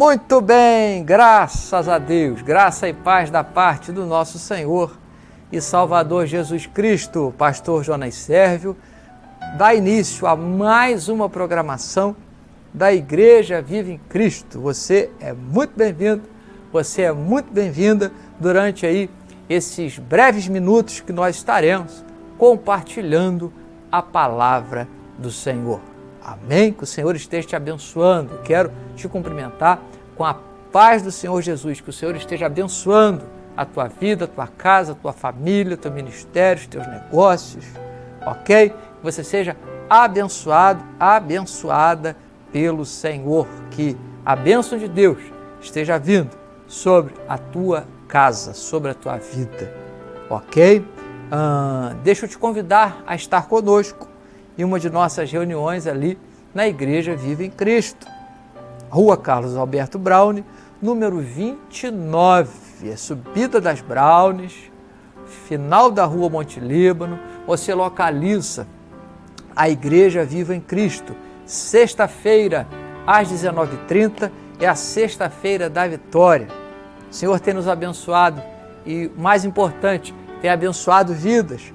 Muito bem, graças a Deus, graça e paz da parte do nosso Senhor e Salvador Jesus Cristo. Pastor Jonas Sérvio dá início a mais uma programação da Igreja Viva em Cristo. Você é muito bem-vindo, você é muito bem-vinda durante aí esses breves minutos que nós estaremos compartilhando a palavra do Senhor. Amém? Que o Senhor esteja te abençoando. Quero te cumprimentar com a paz do Senhor Jesus, que o Senhor esteja abençoando a tua vida, a tua casa, a tua família, o teu ministério, os teus negócios, ok? Que você seja abençoado, abençoada pelo Senhor, que a bênção de Deus esteja vindo sobre a tua casa, sobre a tua vida, ok? Deixa eu te convidar a estar conosco em uma de nossas reuniões ali na Igreja Viva em Cristo, Rua Carlos Alberto Browne, número 29, subida das Brownes, final da Rua Monte Líbano. Você localiza a Igreja Viva em Cristo. Sexta-feira, às 19h30, é a Sexta-feira da Vitória. O Senhor tem nos abençoado e, mais importante, tem abençoado vidas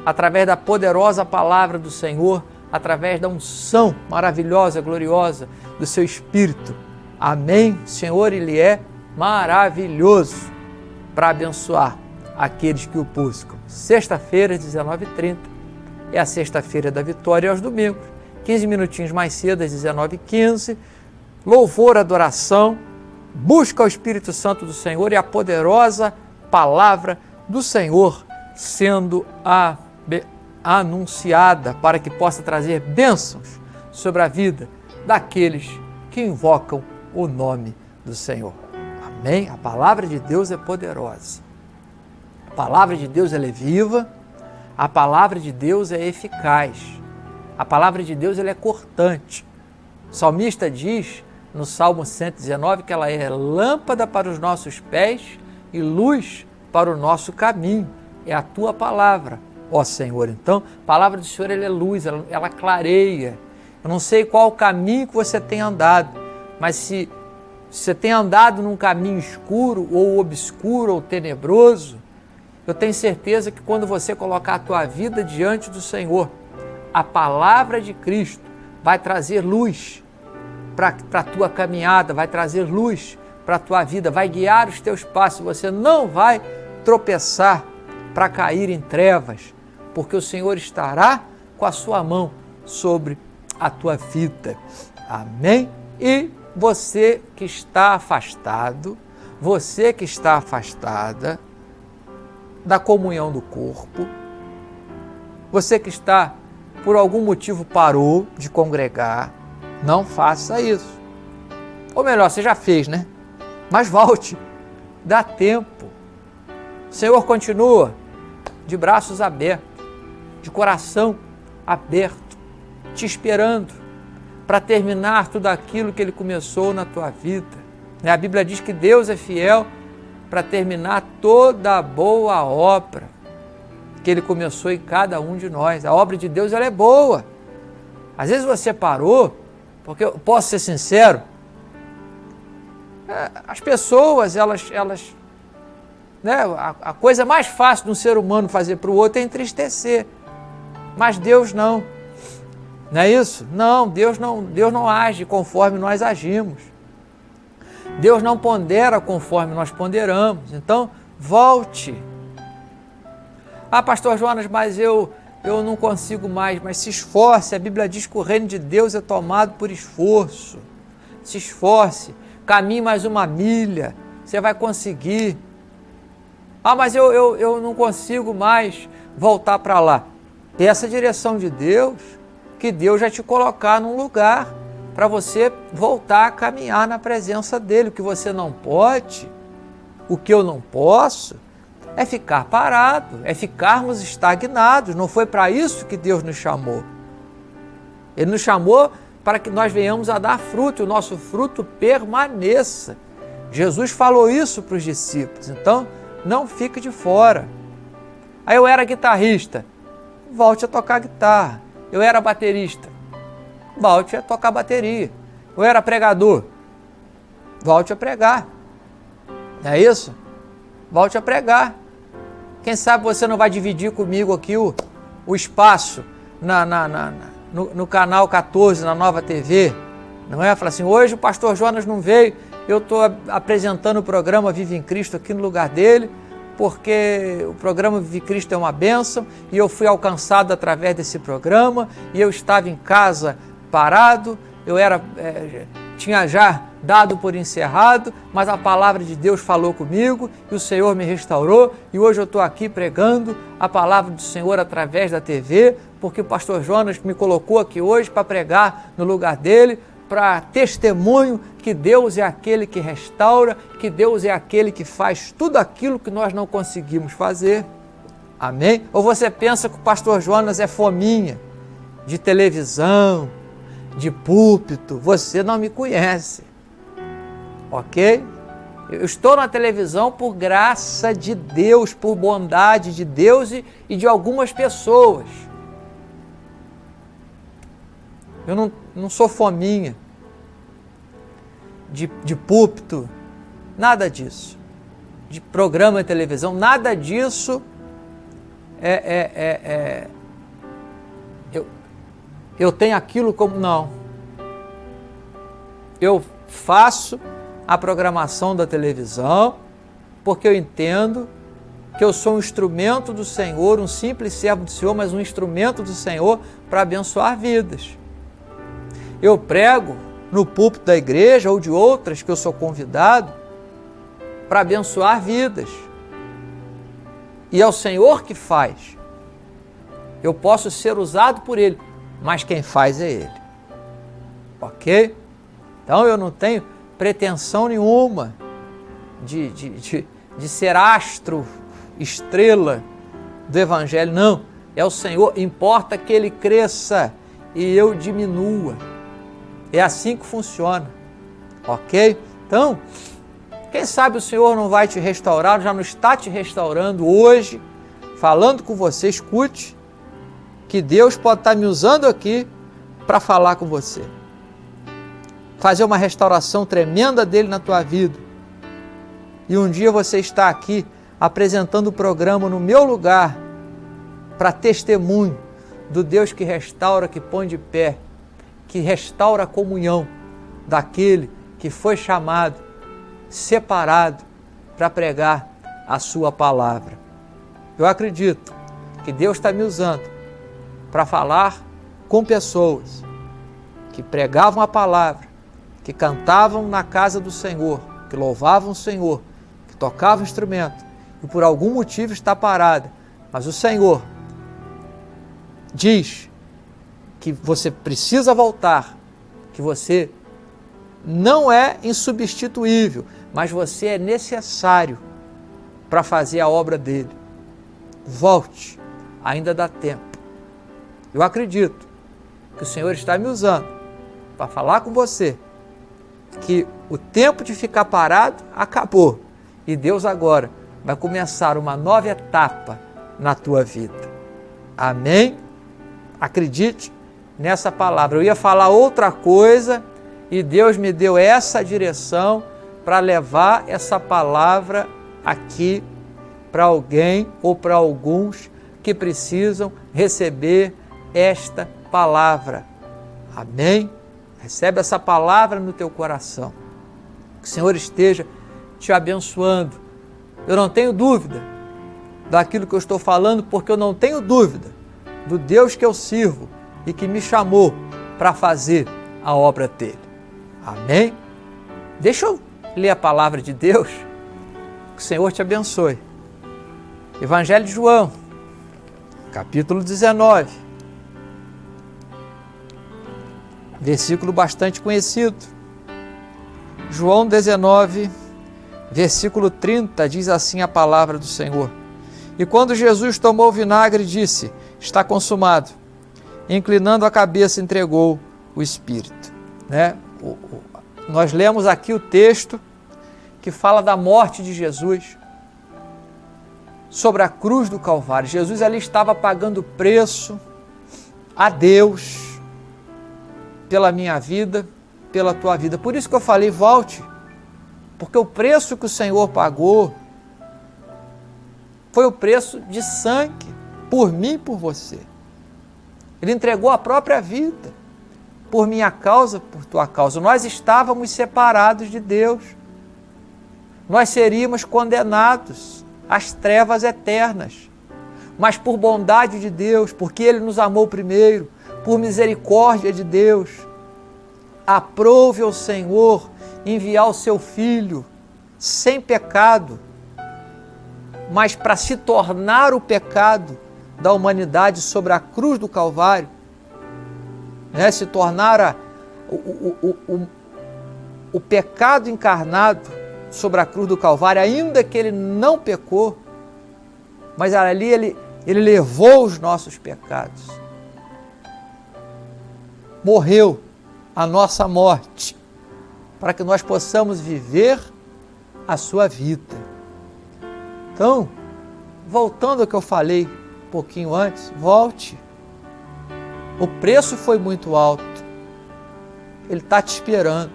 através da poderosa palavra do Senhor, através da unção maravilhosa, gloriosa do seu Espírito. Amém? O Senhor, Ele é maravilhoso para abençoar aqueles que o buscam. Sexta-feira, às 19h30, é a Sexta-feira da Vitória, e aos domingos, 15 minutinhos mais cedo, às 19h15, louvor, adoração, busca ao Espírito Santo do Senhor e a poderosa palavra do Senhor sendo anunciada para que possa trazer bênçãos sobre a vida daqueles que invocam o nome do Senhor. Amém? A palavra de Deus é poderosa. A palavra de Deus ela é viva. A palavra de Deus é eficaz. A palavra de Deus ela é cortante. O salmista diz no Salmo 119 que ela é lâmpada para os nossos pés e luz para o nosso caminho. É a tua palavra, ó Senhor. Então, a palavra do Senhor ela é luz, ela clareia. Eu não sei qual o caminho que você tem andado, mas se você tem andado num caminho escuro ou obscuro ou tenebroso, eu tenho certeza que quando você colocar a tua vida diante do Senhor, a palavra de Cristo vai trazer luz para a tua caminhada, vai trazer luz para a tua vida, vai guiar os teus passos. Você não vai tropeçar para cair em trevas, porque o Senhor estará com a sua mão sobre a tua vida. Amém? E você que está afastado, você que está afastada da comunhão do corpo, você que está, por algum motivo, parou de congregar, não faça isso. Ou melhor, você já fez, né? Mas volte, dá tempo. O Senhor continua de braços abertos, de coração aberto, te esperando para terminar tudo aquilo que Ele começou na tua vida. A Bíblia diz que Deus é fiel para terminar toda a boa obra que Ele começou em cada um de nós. A obra de Deus ela é boa. Às vezes você parou, porque eu posso ser sincero, as pessoas, elas né, a coisa mais fácil de um ser humano fazer para o outro é entristecer, mas Deus não. Não é isso? Não, Deus não age conforme nós agimos. Deus não pondera conforme nós ponderamos. Então, volte. Ah, pastor Jonas, mas eu não consigo mais, mas se esforce. A Bíblia diz que o reino de Deus é tomado por esforço. Se esforce, caminhe mais uma milha, você vai conseguir. Ah, mas eu não consigo mais voltar para lá. Peça a direção de Deus, que Deus vai te colocar num lugar para você voltar a caminhar na presença dEle. O que você não pode, o que eu não posso, é ficar parado, é ficarmos estagnados. Não foi para isso que Deus nos chamou. Ele nos chamou para que nós venhamos a dar fruto, e o nosso fruto permaneça. Jesus falou isso para os discípulos, então não fique de fora. Aí eu era guitarrista, volte a tocar guitarra. Eu era baterista, volte a tocar bateria. Eu era pregador, volte a pregar. Não é isso? Volte a pregar. Quem sabe você não vai dividir comigo aqui o espaço no canal 14, na Nova TV. Não é? Fala assim, hoje o pastor Jonas não veio, eu estou apresentando o programa Vive em Cristo aqui no lugar dele, porque o programa Vive em Cristo é uma bênção e eu fui alcançado através desse programa e eu estava em casa parado, eu tinha já dado por encerrado, mas a palavra de Deus falou comigo e o Senhor me restaurou e hoje eu estou aqui pregando a palavra do Senhor através da TV, porque o pastor Jonas me colocou aqui hoje para pregar no lugar dele, para testemunho que Deus é aquele que restaura, que Deus é aquele que faz tudo aquilo que nós não conseguimos fazer. Amém? Ou você pensa que o pastor Jonas é fominha de televisão, de púlpito? Você não me conhece, ok? Eu estou na televisão por graça de Deus, por bondade de Deus e de algumas pessoas. Eu não sou fominha de púlpito, nada disso. De programa de televisão, nada disso eu tenho aquilo como... Não. Eu faço a programação da televisão porque eu entendo que eu sou um instrumento do Senhor, um simples servo do Senhor, mas um instrumento do Senhor para abençoar vidas. Eu prego no púlpito da igreja ou de outras que eu sou convidado para abençoar vidas. E é o Senhor que faz. Eu posso ser usado por Ele, mas quem faz é Ele. Ok? Então eu não tenho pretensão nenhuma de ser astro, estrela do Evangelho. Não, é o Senhor. Importa que Ele cresça e eu diminua. É assim que funciona, ok? Então, quem sabe o Senhor não vai te restaurar, já não está te restaurando hoje, falando com você. Escute, que Deus pode estar me usando aqui para falar com você. Fazer uma restauração tremenda dele na tua vida. E um dia você está aqui apresentando o programa no meu lugar para testemunho do Deus que restaura, que põe de pé, que restaura a comunhão daquele que foi chamado, separado para pregar a sua palavra. Eu acredito que Deus está me usando para falar com pessoas que pregavam a palavra, que cantavam na casa do Senhor, que louvavam o Senhor, que tocavam instrumento e por algum motivo está parada, mas o Senhor diz que você precisa voltar, que você não é insubstituível, mas você é necessário para fazer a obra dele. Volte, ainda dá tempo. Eu acredito que o Senhor está me usando para falar com você que o tempo de ficar parado acabou e Deus agora vai começar uma nova etapa na tua vida. Amém? Acredite nessa palavra. Eu ia falar outra coisa e Deus me deu essa direção para levar essa palavra aqui para alguém ou para alguns que precisam receber esta palavra. Amém? Recebe essa palavra no teu coração. Que o Senhor esteja te abençoando. Eu não tenho dúvida daquilo que eu estou falando, porque eu não tenho dúvida do Deus que eu sirvo e que me chamou para fazer a obra dele. Amém? Deixa eu ler a palavra de Deus. Que o Senhor te abençoe. Evangelho de João, capítulo 19. Versículo bastante conhecido. João 19, versículo 30, diz assim a palavra do Senhor. E quando Jesus tomou o vinagre, disse: está consumado. Inclinando a cabeça, entregou o Espírito. Nós lemos aqui o texto que fala da morte de Jesus sobre a cruz do Calvário. Jesus ali estava pagando preço a Deus pela minha vida, pela tua vida. Por isso que eu falei, volte Porque o preço que o Senhor pagou foi o preço de sangue, por mim e por você. Ele entregou a própria vida, por minha causa, por tua causa. Nós estávamos separados de Deus. Nós seríamos condenados às trevas eternas. Mas por bondade de Deus, porque Ele nos amou primeiro, por misericórdia de Deus, aprove ao Senhor enviar o seu Filho sem pecado, mas para se tornar o pecado da humanidade sobre a cruz do Calvário, né? Se tornar o pecado encarnado sobre a cruz do Calvário, ainda que ele não pecou, mas ali ele levou os nossos pecados, morreu a nossa morte, para que nós possamos viver a sua vida. Então, voltando ao que eu falei um pouquinho antes, volte. O preço foi muito alto. Ele está te esperando.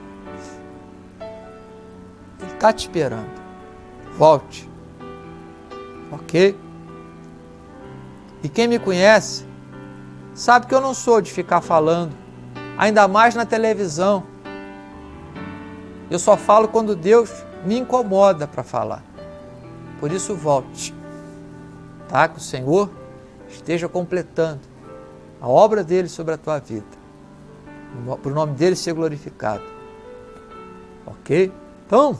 Ele está te esperando. Volte. Ok? E quem me conhece sabe que eu não sou de ficar falando, ainda mais na televisão. Eu só falo quando Deus me incomoda para falar. Por isso volte. Tá? Que o Senhor esteja completando a obra dele sobre a tua vida, para o nome dele ser glorificado. Ok? Então,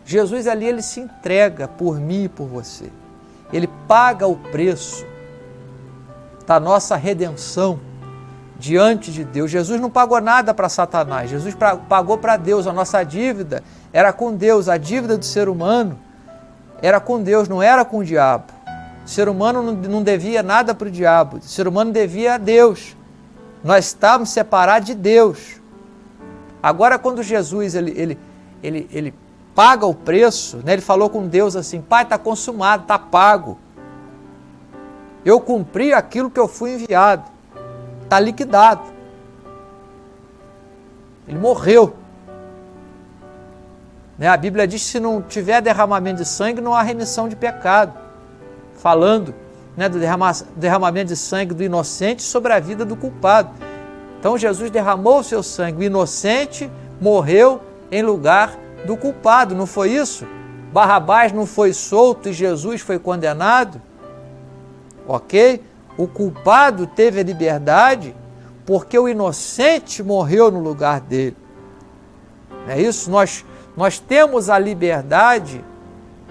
Jesus ali, ele se entrega por mim e por você. Ele paga o preço da nossa redenção diante de Deus. Jesus não pagou nada para Satanás, Jesus pagou para Deus. A nossa dívida era com Deus, a dívida do ser humano era com Deus, não era com o diabo. O ser humano não devia nada para o diabo, o ser humano devia a Deus. Nós estávamos separados de Deus. Agora, quando Jesus ele paga o preço, né? Ele falou com Deus assim: Pai, está consumado, está pago. Eu cumpri aquilo que eu fui enviado, está liquidado. Ele morreu. Né? A Bíblia diz que se não tiver derramamento de sangue, não há remissão de pecado. Falando, né, do derramamento de sangue do inocente sobre a vida do culpado. Então Jesus derramou o seu sangue, o inocente morreu em lugar do culpado, não foi isso? Barrabás não foi solto e Jesus foi condenado? Ok? O culpado teve a liberdade porque o inocente morreu no lugar dele. É isso? Nós temos a liberdade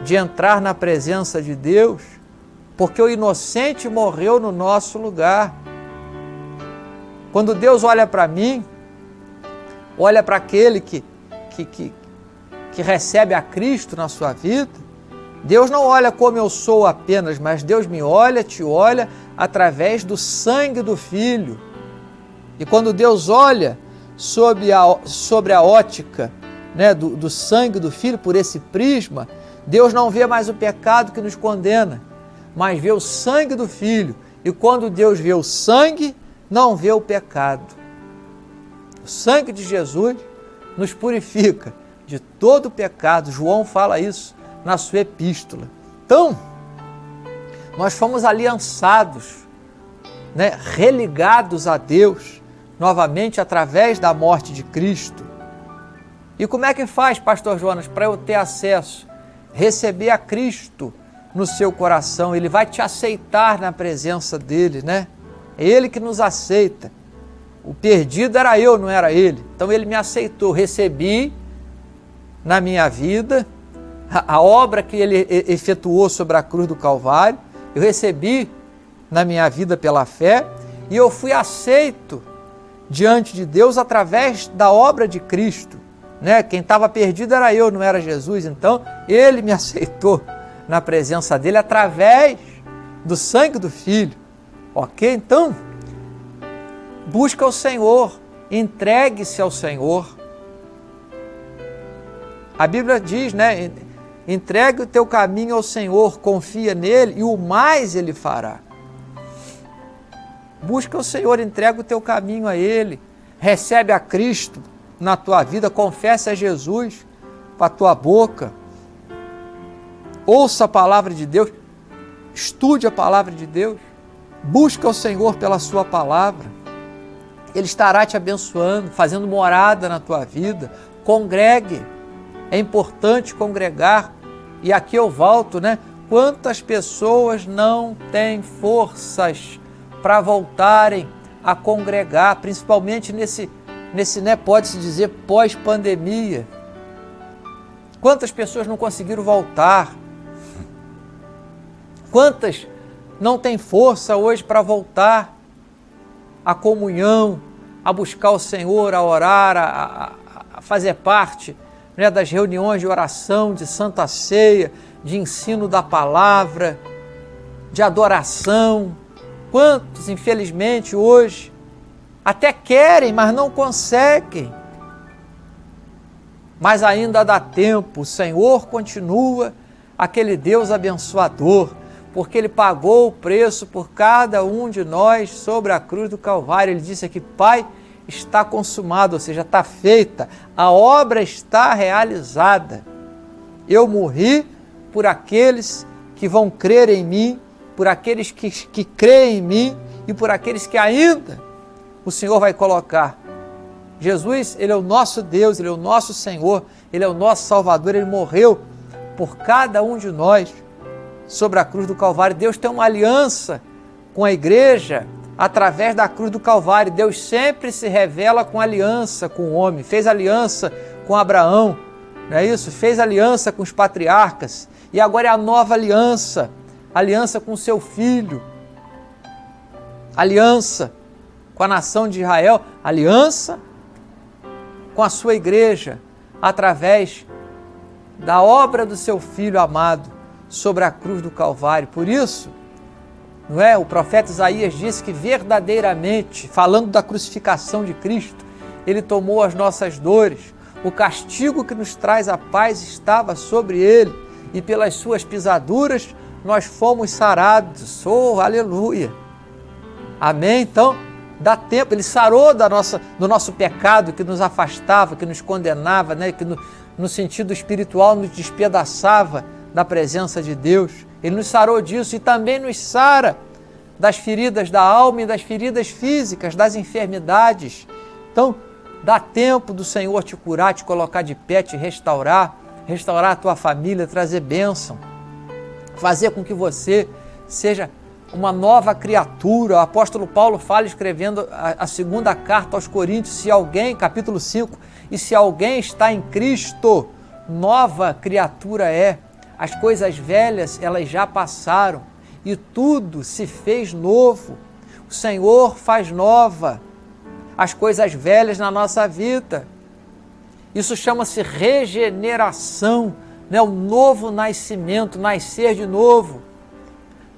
de entrar na presença de Deus porque o inocente morreu no nosso lugar. Quando Deus olha para mim, olha para aquele que recebe a Cristo na sua vida, Deus não olha como eu sou apenas, mas Deus me olha, te olha através do sangue do Filho. E quando Deus olha sobre a ótica, né, do sangue do Filho, por esse prisma, Deus não vê mais o pecado que nos condena, mas vê o sangue do Filho. E quando Deus vê o sangue, não vê o pecado. O sangue de Jesus nos purifica de todo o pecado. João fala isso na sua epístola. Então, nós fomos aliançados, né, religados a Deus, novamente através da morte de Cristo. E como é que faz, pastor Jonas, para eu ter acesso? Receber a Cristo no seu coração. Ele vai te aceitar na presença dele, né? É ele que nos aceita. O perdido era eu, não era ele. Então ele me aceitou, recebi na minha vida a obra que ele efetuou sobre a cruz do Calvário. Eu recebi na minha vida pela fé e eu fui aceito diante de Deus através da obra de Cristo, né? Quem estava perdido era eu, não era Jesus. Então ele me aceitou na presença dele através do sangue do Filho. Ok? Então, busca o Senhor, entregue-se ao Senhor. A Bíblia diz, né? Entregue o teu caminho ao Senhor, confia nele e o mais ele fará. Busca o Senhor, entrega o teu caminho a ele, recebe a Cristo na tua vida, confessa a Jesus com a tua boca. Ouça a palavra de Deus, estude a palavra de Deus, busca o Senhor pela sua palavra. Ele estará te abençoando, fazendo morada na tua vida. Congregue, é importante congregar. E aqui eu volto, né? Quantas pessoas não têm forças para voltarem a congregar, principalmente nesse né, pode-se dizer, pós-pandemia. Quantas pessoas não conseguiram voltar? Quantas não têm força hoje para voltar à comunhão, a buscar o Senhor, a orar, a fazer parte, né, das reuniões de oração, de Santa Ceia, de ensino da palavra, de adoração? Quantos, infelizmente, hoje até querem, mas não conseguem? Mas ainda dá tempo. O Senhor continua aquele Deus abençoador, porque Ele pagou o preço por cada um de nós sobre a cruz do Calvário. Ele disse aqui: Pai, está consumado, ou seja, está feita, a obra está realizada. Eu morri por aqueles que vão crer em mim, por aqueles que creem em mim e por aqueles que ainda o Senhor vai colocar. Jesus, Ele é o nosso Deus, Ele é o nosso Senhor, Ele é o nosso Salvador, Ele morreu por cada um de nós sobre a cruz do Calvário. Deus tem uma aliança com a igreja através da cruz do Calvário. Deus sempre se revela com aliança com o homem. Fez aliança com Abraão, não é isso? Fez aliança com os patriarcas. E agora é a nova aliança, aliança com o seu Filho, aliança com a nação de Israel, aliança com a sua igreja, através da obra do seu Filho amado sobre a cruz do Calvário. Por isso, não é? O profeta Isaías disse que verdadeiramente, falando da crucificação de Cristo, Ele tomou as nossas dores, o castigo que nos traz a paz estava sobre Ele, e pelas suas pisaduras nós fomos sarados. Oh, aleluia! Amém? Então, dá tempo. Ele sarou do nosso pecado que nos afastava, que nos condenava, né? Que no sentido espiritual nos despedaçava da presença de Deus. Ele nos sarou disso e também nos sara das feridas da alma e das feridas físicas, das enfermidades. Então, dá tempo do Senhor te curar, te colocar de pé, te restaurar a tua família, trazer bênção, fazer com que você seja uma nova criatura. O apóstolo Paulo fala, escrevendo a segunda carta aos Coríntios, se alguém, capítulo 5, e se alguém está em Cristo, nova criatura é. As coisas velhas, elas já passaram e tudo se fez novo. O Senhor faz nova as coisas velhas na nossa vida. Isso chama-se regeneração, né? O novo nascimento, nascer de novo.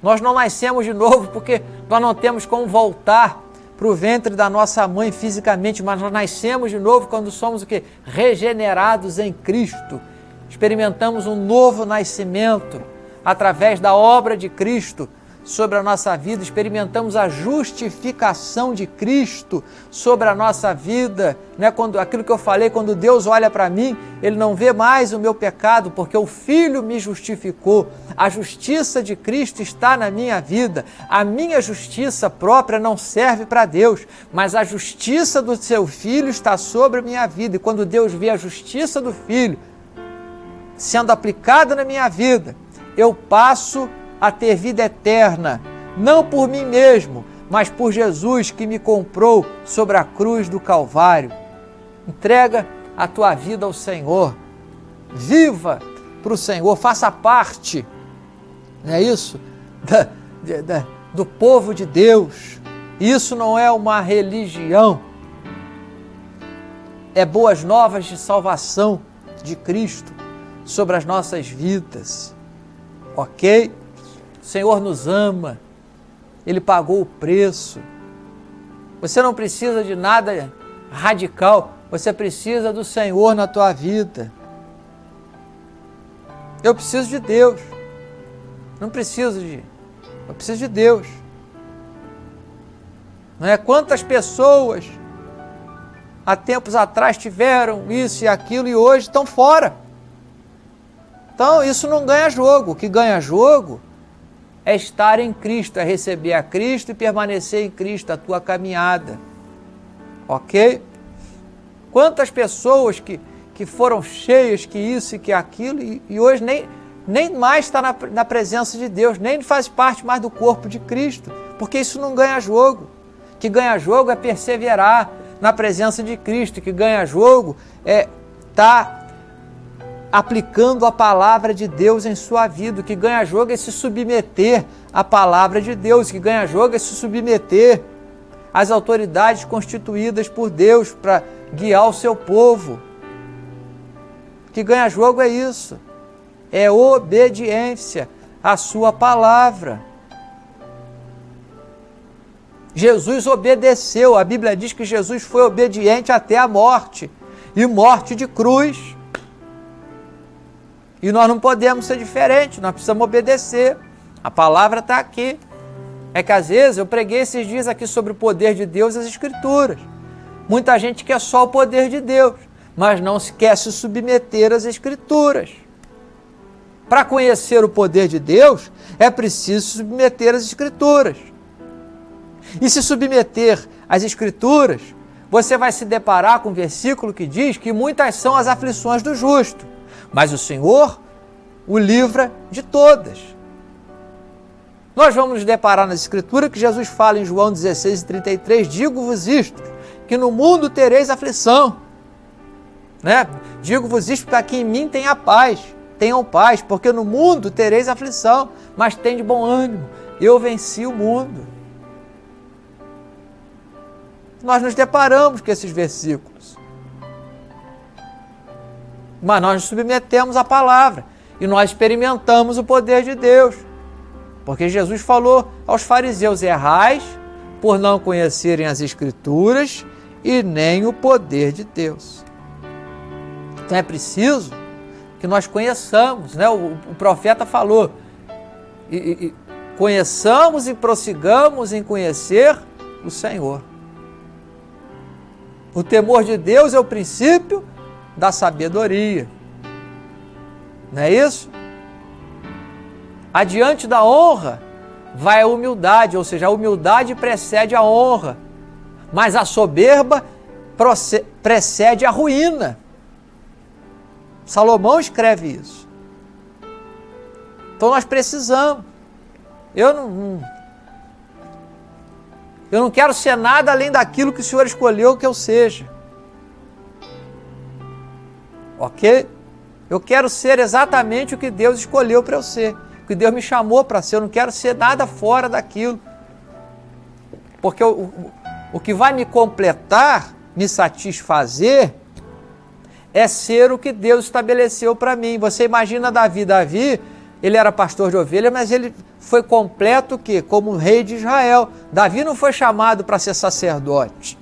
Nós não nascemos de novo porque nós não temos como voltar para o ventre da nossa mãe fisicamente, mas nós nascemos de novo quando somos o quê? Regenerados em Cristo. Experimentamos um novo nascimento através da obra de Cristo sobre a nossa vida, experimentamos a justificação de Cristo sobre a nossa vida, né? Aquilo que eu falei, quando Deus olha para mim, Ele não vê mais o meu pecado, porque o Filho me justificou. A justiça de Cristo está na minha vida. A minha justiça própria não serve para Deus, mas a justiça do seu Filho está sobre a minha vida. E quando Deus vê a justiça do Filho sendo aplicada na minha vida, eu passo a ter vida eterna, não por mim mesmo, mas por Jesus que me comprou sobre a cruz do Calvário. Entrega a tua vida ao Senhor, viva para o Senhor, faça parte, não é isso? Do povo de Deus. Isso não é uma religião, é boas novas de salvação de Cristo sobre as nossas vidas, ok? O Senhor nos ama, Ele pagou o preço. Você não precisa de nada radical, você precisa do Senhor na tua vida. Eu preciso de Deus, eu preciso de Deus. Não é? Quantas pessoas há tempos atrás tiveram isso e aquilo e hoje estão fora. Então isso não ganha jogo. O que ganha jogo é estar em Cristo, é receber a Cristo e permanecer em Cristo, a tua caminhada. Ok? Quantas pessoas que foram cheias, que isso e que aquilo, e hoje nem mais está na presença de Deus, nem faz parte mais do corpo de Cristo, porque isso não ganha jogo. O que ganha jogo é perseverar na presença de Cristo, o que ganha jogo é estar aplicando a palavra de Deus em sua vida, o que ganha jogo é se submeter à palavra de Deus, o que ganha jogo é se submeter às autoridades constituídas por Deus para guiar o seu povo. O que ganha jogo é isso, é obediência à sua palavra. Jesus obedeceu, a Bíblia diz que Jesus foi obediente até a morte, e morte de cruz. E nós não podemos ser diferentes, nós precisamos obedecer. A palavra está aqui. É que às vezes eu preguei esses dias aqui sobre o poder de Deus e as Escrituras. Muita gente quer só o poder de Deus, mas não se quer se submeter às Escrituras. Para conhecer o poder de Deus, é preciso se submeter às Escrituras. E se submeter às Escrituras, você vai se deparar com um versículo que diz que muitas são as aflições do justo, mas o Senhor o livra de todas. Nós vamos nos deparar na Escritura que Jesus fala em João 16:33, digo-vos isto, que no mundo tereis aflição. Digo-vos isto para que em mim tenham paz, porque no mundo tereis aflição, mas tem de bom ânimo, eu venci o mundo. Nós nos deparamos com esses versículos. Mas nós nos submetemos à palavra e nós experimentamos o poder de Deus. Porque Jesus falou aos fariseus, errais por não conhecerem as Escrituras e nem o poder de Deus. Então é preciso que nós conheçamos, o profeta falou, conheçamos e prossigamos em conhecer o Senhor. O temor de Deus é o princípio da sabedoria. Não é isso? Adiante da honra vai a humildade, ou seja, a humildade precede a honra, mas a soberba precede a ruína. Salomão escreve isso. Então nós precisamos. Eu não quero ser nada além daquilo que o Senhor escolheu que eu seja. Ok? Eu quero ser exatamente o que Deus escolheu para eu ser, o que Deus me chamou para ser. Eu não quero ser nada fora daquilo. Porque o que vai me completar, me satisfazer, é ser o que Deus estabeleceu para mim. Você imagina Davi. Davi, ele era pastor de ovelhas, mas ele foi completo o quê? Como rei de Israel. Davi não foi chamado para ser sacerdote.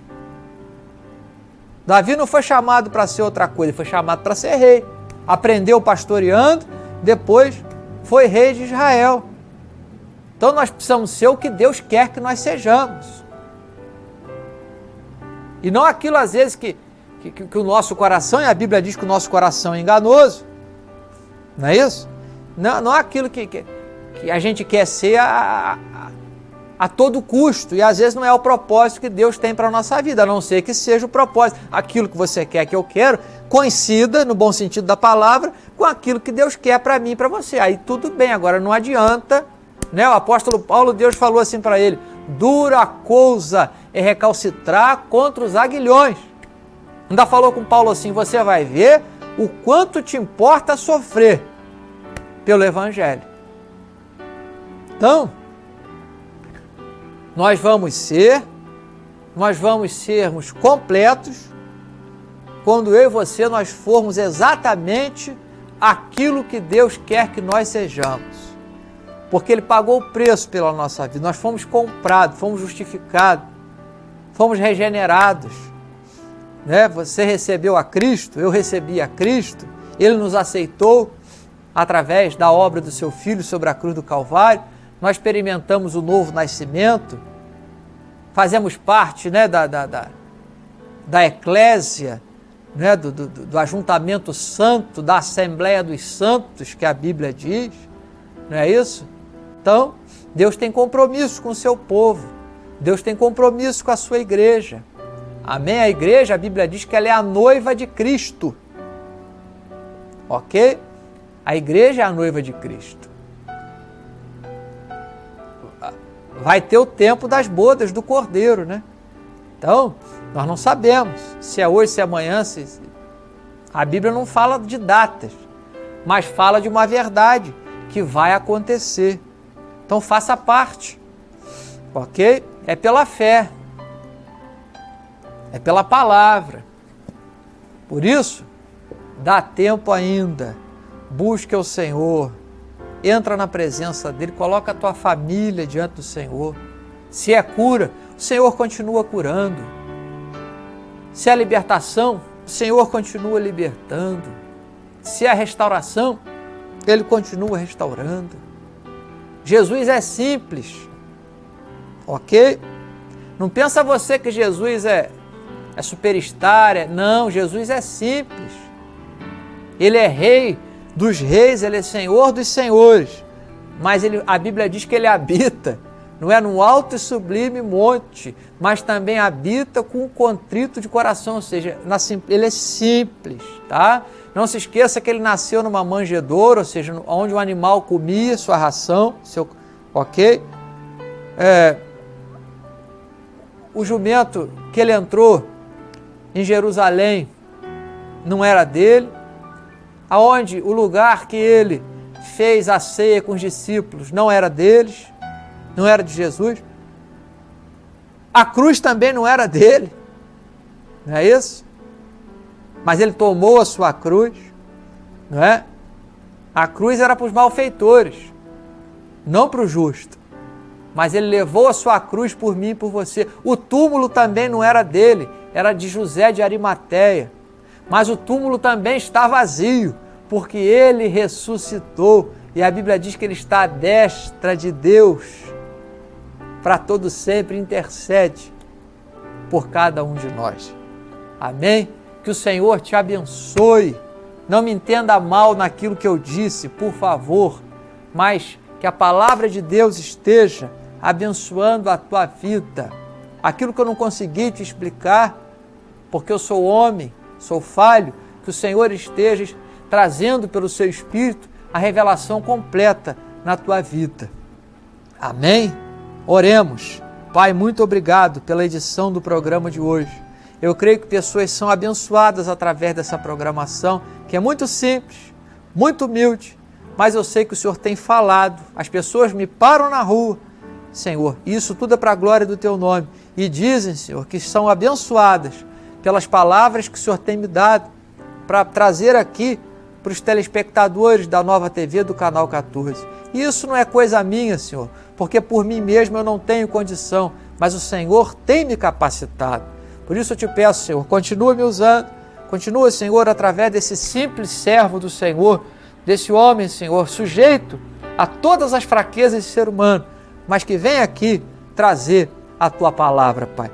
Davi não foi chamado para ser outra coisa, ele foi chamado para ser rei. Aprendeu pastoreando, depois foi rei de Israel. Então nós precisamos ser o que Deus quer que nós sejamos. E não aquilo às vezes que o nosso coração, e a Bíblia diz que o nosso coração é enganoso. Não é isso? Não aquilo que a gente quer ser a todo custo, e às vezes não é o propósito que Deus tem para a nossa vida, a não ser que seja o propósito. Aquilo que você quer, que eu quero, coincida, no bom sentido da palavra, com aquilo que Deus quer para mim e para você. Aí tudo bem, agora não adianta, O apóstolo Paulo, Deus falou assim para ele, dura coisa é recalcitrar contra os aguilhões. Ainda falou com Paulo assim, você vai ver o quanto te importa sofrer pelo Evangelho. Então, nós vamos sermos completos quando eu e você nós formos exatamente aquilo que Deus quer que nós sejamos. Porque Ele pagou o preço pela nossa vida, nós fomos comprados, fomos justificados, fomos regenerados. Você recebeu a Cristo, eu recebi a Cristo, Ele nos aceitou através da obra do Seu Filho sobre a cruz do Calvário, nós experimentamos o novo nascimento, fazemos parte da eclésia, né, do ajuntamento santo, da Assembleia dos Santos, que a Bíblia diz, não é isso? Então, Deus tem compromisso com o seu povo, Deus tem compromisso com a sua igreja. Amém? A igreja, a Bíblia diz que ela é a noiva de Cristo. Ok? A igreja é a noiva de Cristo. Vai ter o tempo das bodas do Cordeiro, né? Então, nós não sabemos se é hoje, se é amanhã, a Bíblia não fala de datas, mas fala de uma verdade que vai acontecer. Então, faça parte, ok? É pela fé, é pela palavra. Por isso, dá tempo ainda, busque o Senhor, entra na presença dEle, coloca a tua família diante do Senhor. Se é cura, o Senhor continua curando. Se é libertação, o Senhor continua libertando. Se é restauração, Ele continua restaurando. Jesus é simples, ok? Não pensa você que Jesus é superstar, não, Jesus é simples. Ele é rei dos reis, Ele é Senhor dos senhores, mas a Bíblia diz que Ele habita, não é num alto e sublime monte, mas também habita com um contrito de coração, ou seja, Ele é simples, tá? Não se esqueça que Ele nasceu numa manjedoura, ou seja, onde o animal comia sua ração, ok? O jumento que Ele entrou em Jerusalém não era dele, aonde o lugar que Ele fez a ceia com os discípulos não era deles, não era de Jesus. A cruz também não era dele, não é isso? Mas Ele tomou a sua cruz, não é? A cruz era para os malfeitores, não para o justo. Mas Ele levou a sua cruz por mim e por você. O túmulo também não era dele, era de José de Arimateia. Mas o túmulo também está vazio, porque Ele ressuscitou. E a Bíblia diz que Ele está à destra de Deus, para todo sempre intercede por cada um de nós. Amém? Que o Senhor te abençoe. Não me entenda mal naquilo que eu disse, por favor, mas que a palavra de Deus esteja abençoando a tua vida. Aquilo que eu não consegui te explicar, porque eu sou homem, sou falho, que o Senhor esteja trazendo pelo seu Espírito a revelação completa na tua vida. Amém? Oremos. Pai, muito obrigado pela edição do programa de hoje. Eu creio que pessoas são abençoadas através dessa programação, que é muito simples, muito humilde, mas eu sei que o Senhor tem falado. As pessoas me param na rua, Senhor, e isso tudo é para a glória do Teu nome. E dizem, Senhor, que são abençoadas pelas palavras que o Senhor tem me dado para trazer aqui para os telespectadores da Nova TV do Canal 14. E isso não é coisa minha, Senhor, porque por mim mesmo eu não tenho condição, mas o Senhor tem me capacitado. Por isso eu te peço, Senhor, continua me usando, continua, Senhor, através desse simples servo do Senhor, desse homem, Senhor, sujeito a todas as fraquezas do ser humano, mas que vem aqui trazer a Tua palavra, Pai.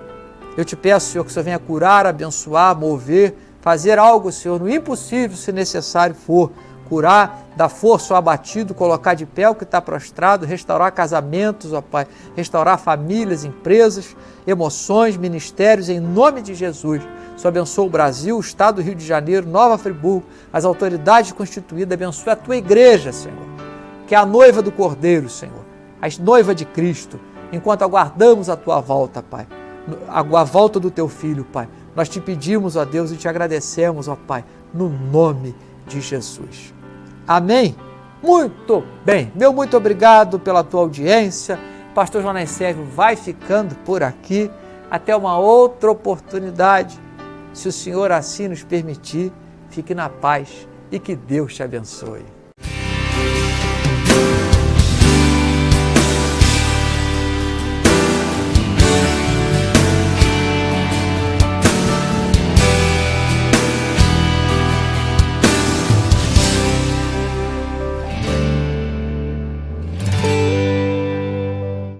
Eu te peço, Senhor, que o Senhor venha curar, abençoar, mover, fazer algo, Senhor, no impossível, se necessário for, curar, dar força ao abatido, colocar de pé o que está prostrado, restaurar casamentos, ó Pai, restaurar famílias, empresas, emoções, ministérios, em nome de Jesus. Senhor, abençoa o Brasil, o Estado do Rio de Janeiro, Nova Friburgo, as autoridades constituídas, abençoa a Tua igreja, Senhor, que é a noiva do Cordeiro, Senhor, a noiva de Cristo, enquanto aguardamos a Tua volta, Pai, a volta do Teu Filho, Pai. Nós te pedimos, ó Deus, e te agradecemos, ó Pai, no nome de Jesus. Amém? Muito bem. Meu muito obrigado pela tua audiência. Pastor Jonas Sérvio vai ficando por aqui. Até uma outra oportunidade. Se o Senhor assim nos permitir, fique na paz e que Deus te abençoe.